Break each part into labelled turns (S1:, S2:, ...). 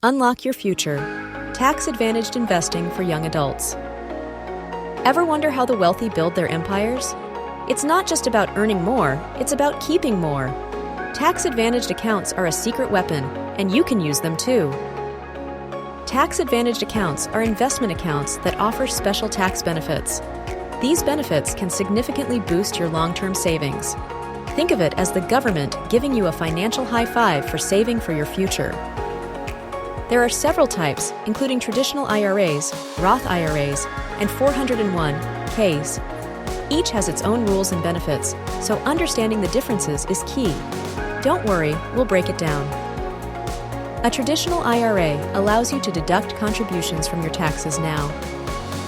S1: Unlock your future. Tax-advantaged investing for young adults. Ever wonder how the wealthy build their empires? It's not just about earning more, it's about keeping more. Tax-advantaged accounts are a secret weapon, and you can use them too. Tax-advantaged accounts are investment accounts that offer special tax benefits. These benefits can significantly boost your long-term savings. Think of it as the government giving you a financial high five for saving for your future. There are several types, including traditional IRAs, Roth IRAs, and 401(k)s. Each has its own rules and benefits, so understanding the differences is key. Don't worry, we'll break it down. A traditional IRA allows you to deduct contributions from your taxes now.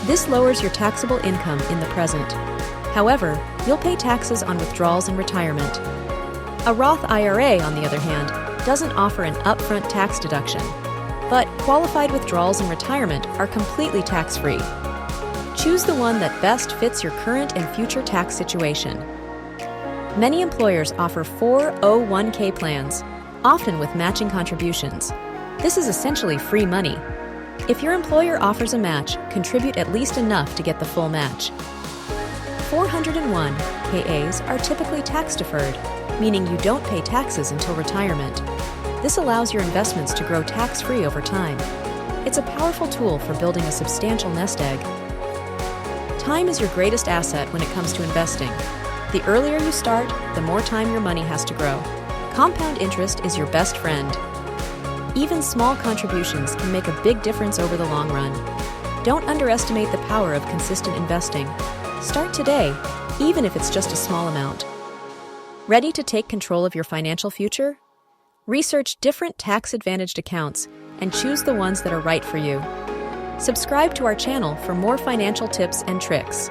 S1: This lowers your taxable income in the present. However, you'll pay taxes on withdrawals in retirement. A Roth IRA, on the other hand, doesn't offer an upfront tax deduction, but qualified withdrawals in retirement are completely tax-free. Choose the one that best fits your current and future tax situation. Many employers offer 401(k) plans, often with matching contributions. This is essentially free money. If your employer offers a match, contribute at least enough to get the full match. 401(k)s are typically tax-deferred, meaning you don't pay taxes until retirement. This allows your investments to grow tax-free over time. It's a powerful tool for building a substantial nest egg. Time is your greatest asset when it comes to investing. The earlier you start, the more time your money has to grow. Compound interest is your best friend. Even small contributions can make a big difference over the long run. Don't underestimate the power of consistent investing. Start today, even if it's just a small amount. Ready to take control of your financial future? Research different tax-advantaged accounts and choose the ones that are right for you. Subscribe to our channel for more financial tips and tricks.